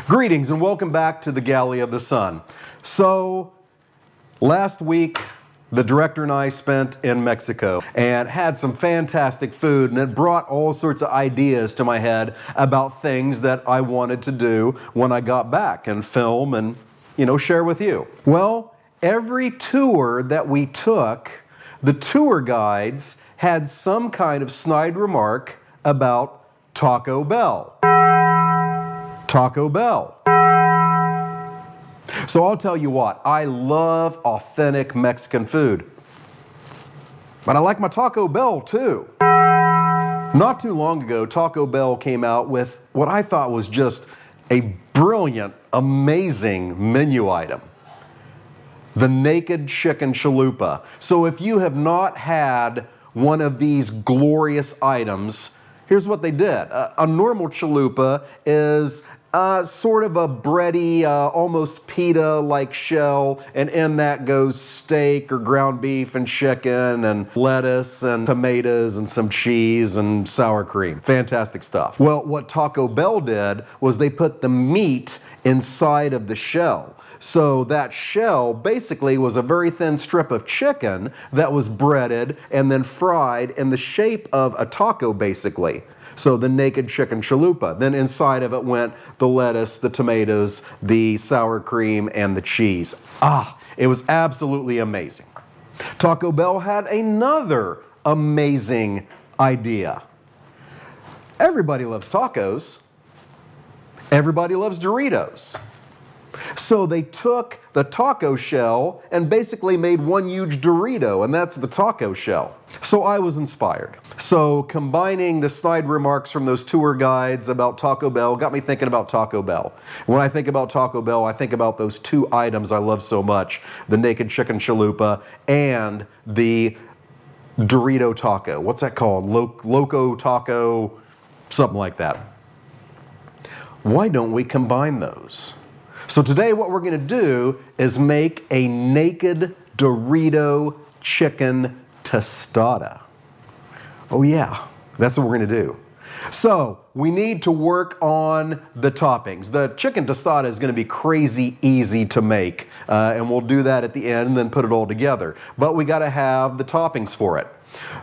Greetings and welcome back to the Galley of the Sun. So, last week, the director and I spent in Mexico and had some fantastic food, and it brought all sorts of ideas to my head about things that I wanted to do when I got back and film and, share with you. Well, every tour that we took, the tour guides had some kind of snide remark about Taco Bell. Taco Bell. So I'll tell you what, I love authentic Mexican food. But I like my Taco Bell too. Not too long ago, Taco Bell came out with what I thought was just a brilliant, amazing menu item. The naked chicken chalupa. So if you have not had one of these glorious items, here's what they did. A normal chalupa is sort of a bready, almost pita-like shell, and in that goes steak or ground beef and chicken and lettuce and tomatoes and some cheese and sour cream. Fantastic stuff. Well, what Taco Bell did was they put the meat inside of the shell. So that shell basically was a very thin strip of chicken that was breaded and then fried in the shape of a taco, basically. So the naked chicken chalupa. Then inside of it went the lettuce, the tomatoes, the sour cream, and the cheese. It was absolutely amazing. Taco Bell had another amazing idea. Everybody loves tacos. Everybody loves Doritos. So they took the taco shell and basically made one huge Dorito, and that's the taco shell. So I was inspired. So combining the snide remarks from those tour guides about Taco Bell got me thinking about Taco Bell. When I think about Taco Bell, I think about those two items I love so much, the naked chicken chalupa and the Dorito taco. What's that called? Loco taco, something like that. Why don't we combine those? So today what we're going to do is make a naked Dorito chicken tostada. Oh yeah, that's what we're going to do. So we need to work on the toppings. The chicken tostada is going to be crazy easy to make, and we'll do that at the end and then put it all together. But we got to have the toppings for it.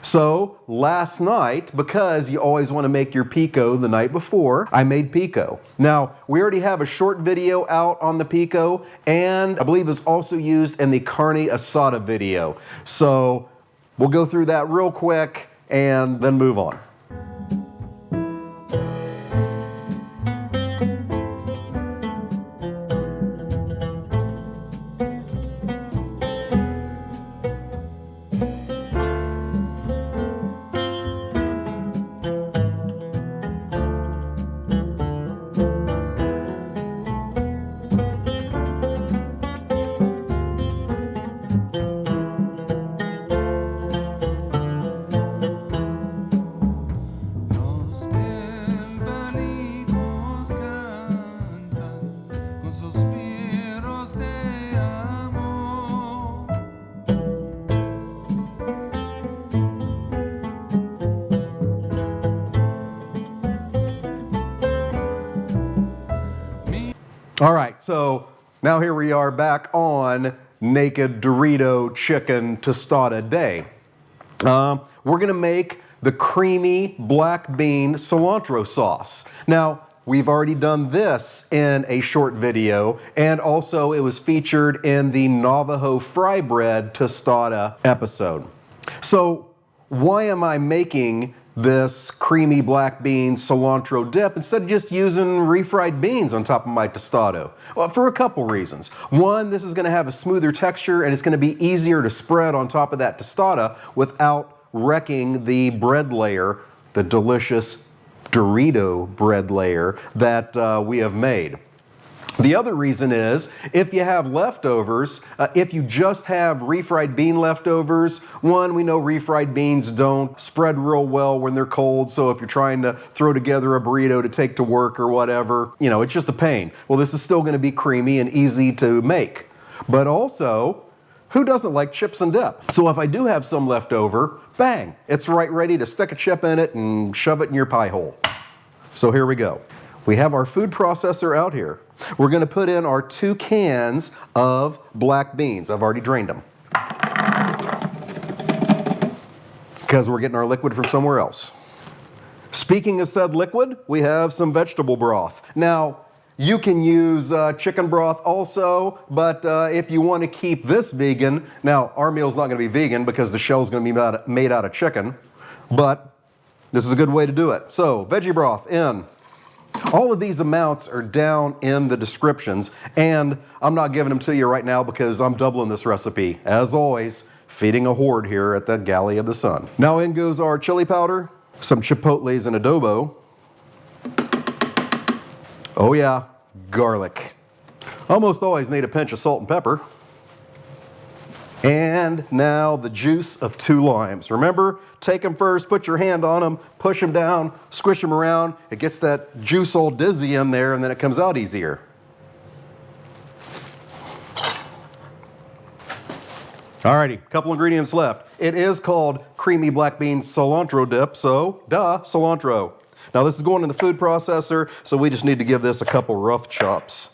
So last night, because you always want to make your pico the night before, I made pico. Now, we already have a short video out on the pico, and I believe it's also used in the carne asada video. So we'll go through that real quick and then move on. All right, so now here we are back on Naked Dorito Chicken Tostada Day. We're gonna make the creamy black bean cilantro sauce. Now, we've already done this in a short video, and also it was featured in the Navajo fry bread tostada episode. So why am I making this creamy black bean cilantro dip instead of just using refried beans on top of my tostado? Well, for a couple reasons. One, this is going to have a smoother texture and it's going to be easier to spread on top of that tostada without wrecking the bread layer, the delicious Dorito bread layer that we have made. The other reason is, if you have leftovers, if you just have refried bean leftovers, one, we know refried beans don't spread real well when they're cold, so if you're trying to throw together a burrito to take to work or whatever, it's just a pain. Well, this is still going to be creamy and easy to make. But also, who doesn't like chips and dip? So if I do have some left over, bang, it's right ready to stick a chip in it and shove it in your pie hole. So here we go. we have our food processor out here. We're going to put in our 2 cans of black beans. I've already drained them, because we're getting our liquid from somewhere else. Speaking of said liquid, we have some vegetable broth. Now, you can use chicken broth also, but if you want to keep this vegan, now our meal's not going to be vegan because the shell's going to be made out of chicken, but this is a good way to do it. So, veggie broth in. All of these amounts are down in the descriptions, and I'm not giving them to you right now because I'm doubling this recipe. As always, feeding a horde here at the Galley of the Sun. Now in goes our chili powder, some chipotles and adobo. Oh yeah, garlic. Almost always need a pinch of salt and pepper. And now the juice of 2 limes. Remember, take them first, put your hand on them, push them down, squish them around. It gets that juice all dizzy in there, and then it comes out easier. Alrighty, couple ingredients left. It is called creamy black bean cilantro dip, so duh, cilantro. Now this is going in the food processor, so we just need to give this a couple rough chops.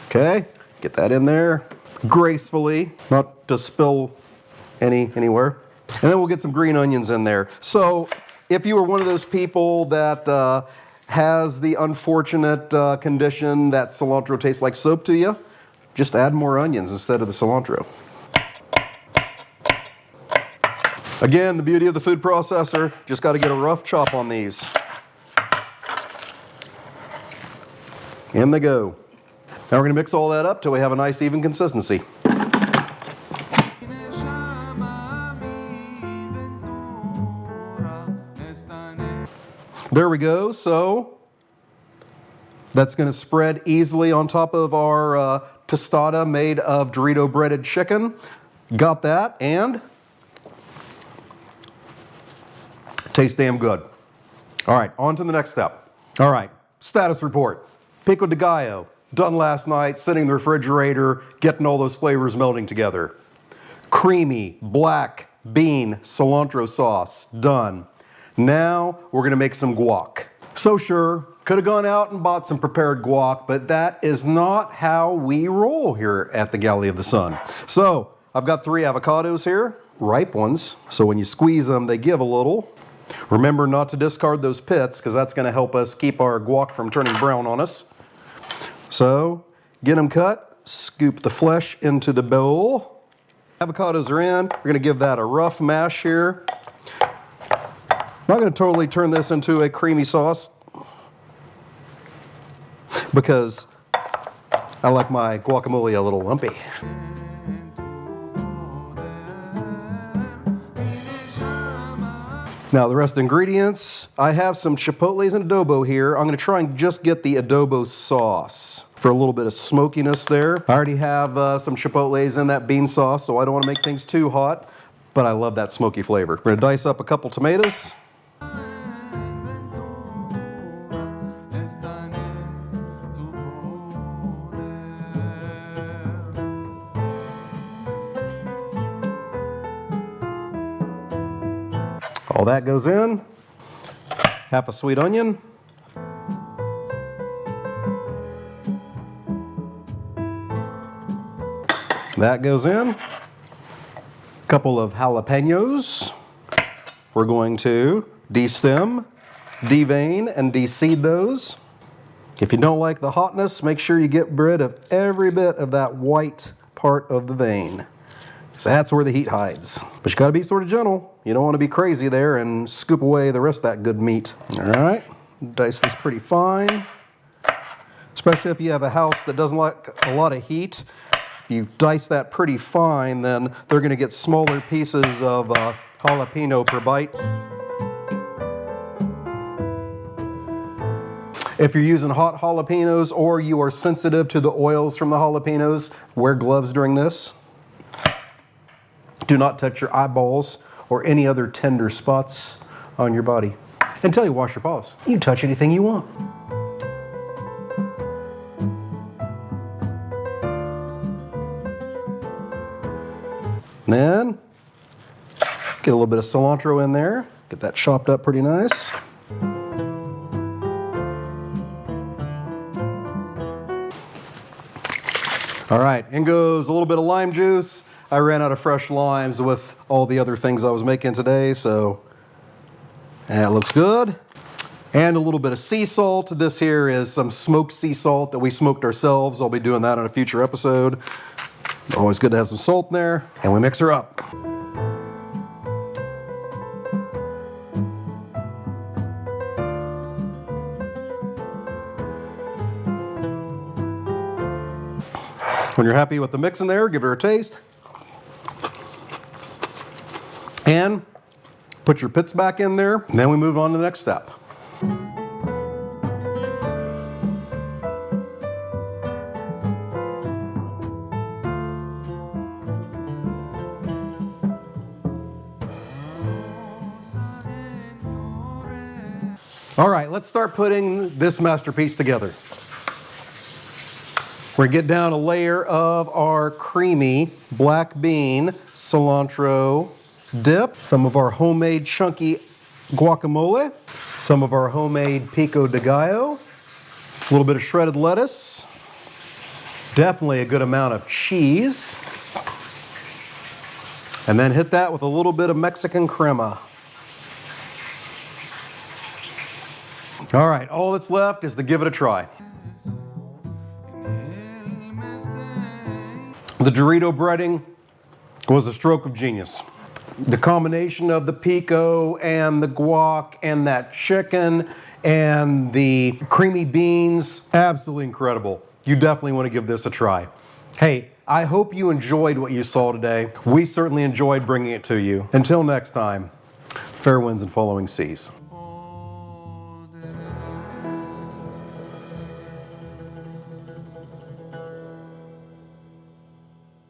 Okay, get that in there gracefully, not to spill anywhere. And then we'll get some green onions in there. So if you are one of those people that has the unfortunate condition that cilantro tastes like soap to you, just add more onions instead of the cilantro. Again, the beauty of the food processor, just got to get a rough chop on these. In they go. Now we're going to mix all that up till we have a nice even consistency. There we go. So that's going to spread easily on top of our tostada made of Dorito breaded chicken. Got that, and tastes damn good. All right, on to the next step. All right, status report. Pico de gallo, done last night, sitting in the refrigerator, getting all those flavors melding together. Creamy black bean cilantro sauce, done. Now we're gonna make some guac. So sure, could have gone out and bought some prepared guac, but that is not how we roll here at the Galley of the Sun. So I've got 3 avocados here, ripe ones, so when you squeeze them, they give a little. Remember not to discard those pits, because that's going to help us keep our guac from turning brown on us. So get them cut, scoop the flesh into the bowl. Avocados are in. We're going to give that a rough mash here. I'm not going to totally turn this into a creamy sauce, because I like my guacamole a little lumpy. Now the rest of the ingredients, I have some chipotles and adobo here. I'm going to try and just get the adobo sauce for a little bit of smokiness there. I already have some chipotles in that bean sauce, so I don't want to make things too hot, but I love that smoky flavor. We're going to dice up a couple tomatoes. All that goes in. Half a sweet onion. That goes in. A couple of jalapenos. We're going to destem, devein, and deseed those. If you don't like the hotness, make sure you get rid of every bit of that white part of the vein. So that's where the heat hides. But you gotta be sort of gentle. You don't want to be crazy there and scoop away the rest of that good meat. All right, dice this pretty fine. Especially if you have a house that doesn't like a lot of heat. If you dice that pretty fine, then they're gonna get smaller pieces of jalapeno per bite. If you're using hot jalapenos or you are sensitive to the oils from the jalapenos, wear gloves during this. Do not touch your eyeballs or any other tender spots on your body until you wash your paws. You can touch anything you want. Then, get a little bit of cilantro in there. Get that chopped up pretty nice. All right, in goes a little bit of lime juice. I ran out of fresh limes with all the other things I was making today, so that looks good. And a little bit of sea salt. This here is some smoked sea salt that we smoked ourselves. I'll be doing that on a future episode. Always good to have some salt in there. And we mix her up. When you're happy with the mix in there, give her a taste. And put your pits back in there. And then we move on to the next step. All right, let's start putting this masterpiece together. We're gonna get down a layer of our creamy black bean cilantro dip, some of our homemade chunky guacamole, some of our homemade pico de gallo, a little bit of shredded lettuce, definitely a good amount of cheese, and then hit that with a little bit of Mexican Creama. All right, all that's left is to give it a try. The Dorito breading was a stroke of genius. The combination of the pico and the guac and that chicken and the creamy beans, absolutely incredible. You definitely want to give this a try. Hey, I hope you enjoyed what you saw today. We certainly enjoyed bringing it to you. Until next time, fair winds and following seas.